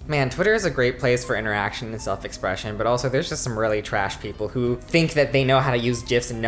Man, Twitter is a great place for interaction and self-expression, but also there's just some really trash people who think that they know how to use GIFs and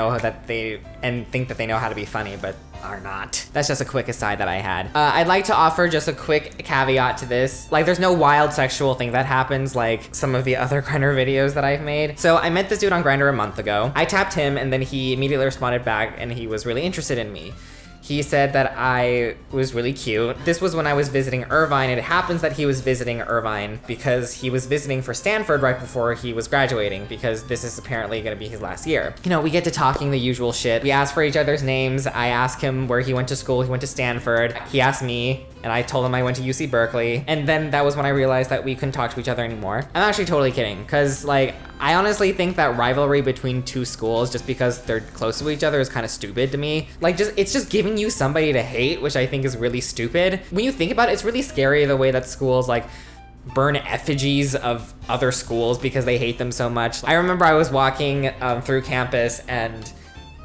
think that they know how to be funny, but are not. That's just a quick aside that I had. I'd like to offer just a quick caveat to this. Like, there's no wild sexual thing that happens like some of the other Grindr videos that I've made. So I met this dude on Grindr a month ago. I tapped him and then he immediately responded back and he was really interested in me. He said that I was really cute. This was when I was visiting Irvine, and it happens that he was visiting Irvine because he was visiting for Stanford right before he was graduating, because this is apparently gonna be his last year. You know, we get to talking the usual shit. We ask for each other's names. I ask him where he went to school. He went to Stanford. He asked me, and I told him I went to UC Berkeley. And then that was when I realized that we couldn't talk to each other anymore. I'm actually totally kidding, because like, I honestly think that rivalry between two schools just because they're close to each other is kind of stupid to me. Like, it's just giving you somebody to hate, which I think is really stupid. When you think about it, it's really scary the way that schools like burn effigies of other schools because they hate them so much. I remember I was walking through campus and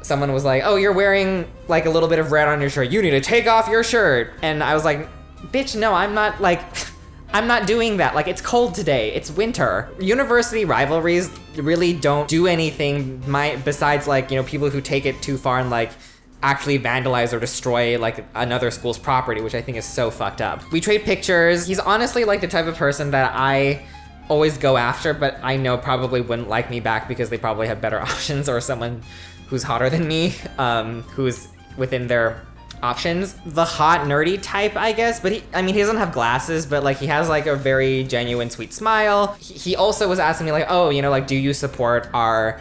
someone was like, oh, you're wearing like a little bit of red on your shirt. You need to take off your shirt. And I was like, bitch, no, I'm not like... I'm not doing that. Like, it's cold today. It's winter. University rivalries really don't do anything besides like, you know, people who take it too far and like actually vandalize or destroy like another school's property, which I think is so fucked up. We trade pictures. He's honestly like the type of person that I always go after, but I know probably wouldn't like me back because they probably have better options, or someone who's hotter than me, who's within their options. The hot nerdy type, I guess, but he doesn't have glasses, but like he has like a very genuine sweet smile. He also was asking me like, oh, you know, like, do you support our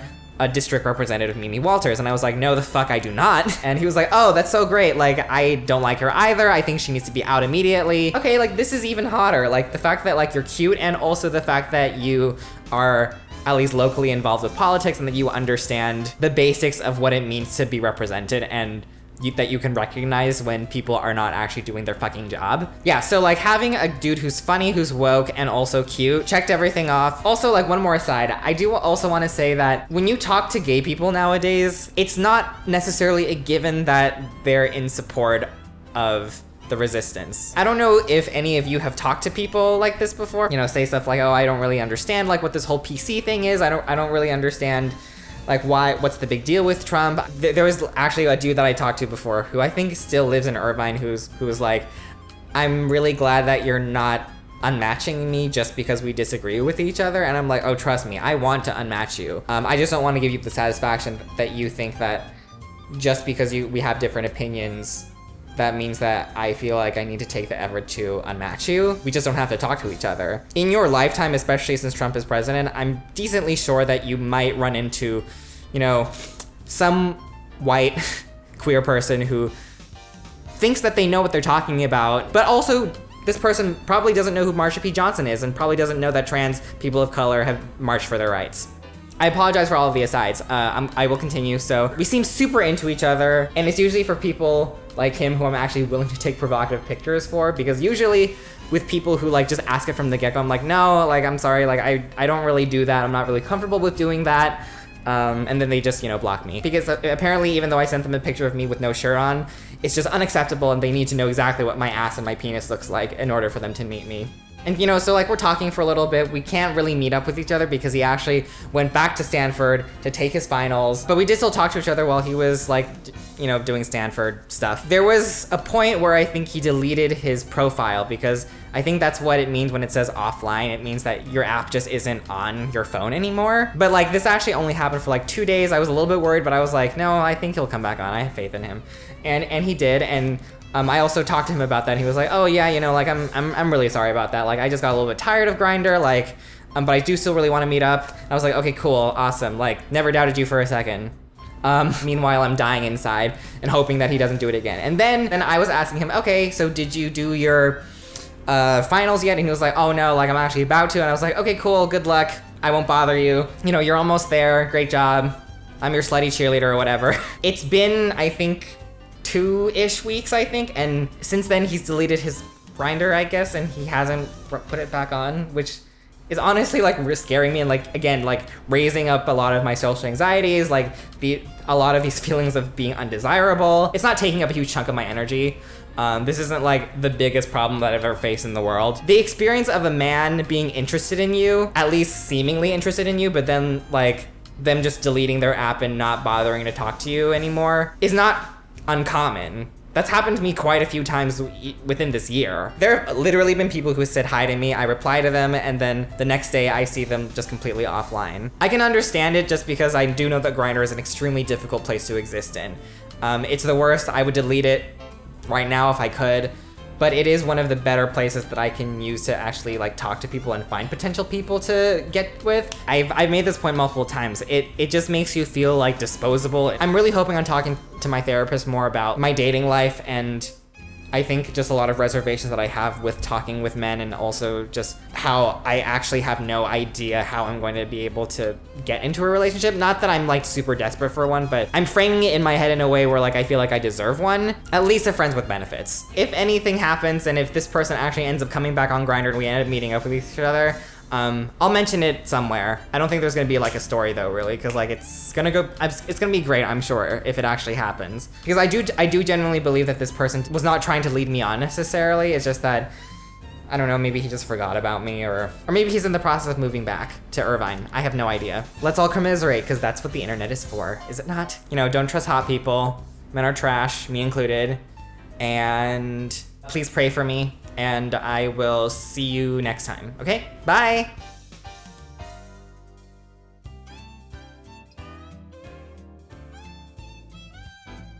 district representative Mimi Walters? And I was like, no, the fuck I do not. And he was like, oh, that's so great. Like, I don't like her either. I think she needs to be out immediately. Okay, like this is even hotter. Like the fact that like you're cute, and also the fact that you are at least locally involved with politics and that you understand the basics of what it means to be represented, and that you can recognize when people are not actually doing their fucking job. Yeah, so like having a dude who's funny, who's woke, and also cute, checked everything off. Also, like, one more aside, I do also want to say that when you talk to gay people nowadays, it's not necessarily a given that they're in support of the resistance. I don't know if any of you have talked to people like this before, you know, say stuff like, oh, I don't really understand like what this whole PC thing is. I don't really understand like what's the big deal with Trump. There was actually a dude that I talked to before who I think still lives in Irvine who was like, I'm really glad that you're not unmatching me just because we disagree with each other. And I'm like, oh, trust me, I want to unmatch you. I just don't want to give you the satisfaction that you think that just because we have different opinions, that means that I feel like I need to take the effort to unmatch you. We just don't have to talk to each other. In your lifetime, especially since Trump is president, I'm decently sure that you might run into, you know, some white queer person who thinks that they know what they're talking about, but also this person probably doesn't know who Marsha P. Johnson is and probably doesn't know that trans people of color have marched for their rights. I apologize for all of the asides. I will continue. So we seem super into each other, and it's usually for people like him who I'm actually willing to take provocative pictures for, because usually with people who like just ask it from the get-go, I'm like, no, like, I'm sorry, like I don't really do that. I'm not really comfortable with doing that. And then they just, you know, block me. Because apparently, even though I sent them a picture of me with no shirt on, it's just unacceptable, and they need to know exactly what my ass and my penis looks like in order for them to meet me. And, you know, so like we're talking for a little bit. We can't really meet up with each other because he actually went back to Stanford to take his finals. But we did still talk to each other while he was like, you know, doing Stanford stuff. There was a point where I think he deleted his profile, because I think that's what it means when it says offline. It means that your app just isn't on your phone anymore. But like this actually only happened for like 2 days. I was a little bit worried, but I was like, no, I think he'll come back on. I have faith in him. And he did. And I also talked to him about that. He was like, oh yeah, you know, like I'm really sorry about that. Like I just got a little bit tired of Grindr, like, but I do still really want to meet up. And I was like, okay, cool, awesome. Like never doubted you for a second. Meanwhile, I'm dying inside and hoping that he doesn't do it again. And then I was asking him, okay, so did you do your finals yet? And he was like, oh no, like I'm actually about to. And I was like, okay, cool, good luck. I won't bother you. You know, you're almost there. Great job. I'm your slutty cheerleader or whatever. It's been, I think, 2-ish weeks, I think, and since then he's deleted his Grindr, I guess, and he hasn't put it back on, which is honestly like scaring me, and like again like raising up a lot of my social anxieties, like a lot of these feelings of being undesirable. It's not taking up a huge chunk of my energy, This isn't like the biggest problem that I've ever faced in the world. The experience of a man being interested in you, at least seemingly interested in you, but then like them just deleting their app and not bothering to talk to you anymore is not uncommon. That's happened to me quite a few times within this year. There have literally been people who said hi to me, I reply to them, and then the next day I see them just completely offline. I can understand it just because I do know that Grindr is an extremely difficult place to exist in. It's the worst. I would delete it right now if I could, but it is one of the better places that I can use to actually like talk to people and find potential people to get with. I've made this point multiple times. It just makes you feel like disposable. I'm really hoping on talking to my therapist more about my dating life, and I think just a lot of reservations that I have with talking with men, and also just how I actually have no idea how I'm going to be able to get into a relationship. Not that I'm like super desperate for one, but I'm framing it in my head in a way where like I feel like I deserve one. At least a friends with benefits. If anything happens and if this person actually ends up coming back on Grindr and we end up meeting up with each other, I'll mention it somewhere. I don't think there's gonna be like a story though, really, because like it's gonna be great, I'm sure, if it actually happens. Because I do genuinely believe that this person was not trying to lead me on necessarily. It's just that, I don't know, maybe he just forgot about me, or maybe he's in the process of moving back to Irvine. I have no idea. Let's all commiserate, because that's what the internet is for, is it not? You know, don't trust hot people. Men are trash, me included. And please pray for me. And I will see you next time, okay? Bye!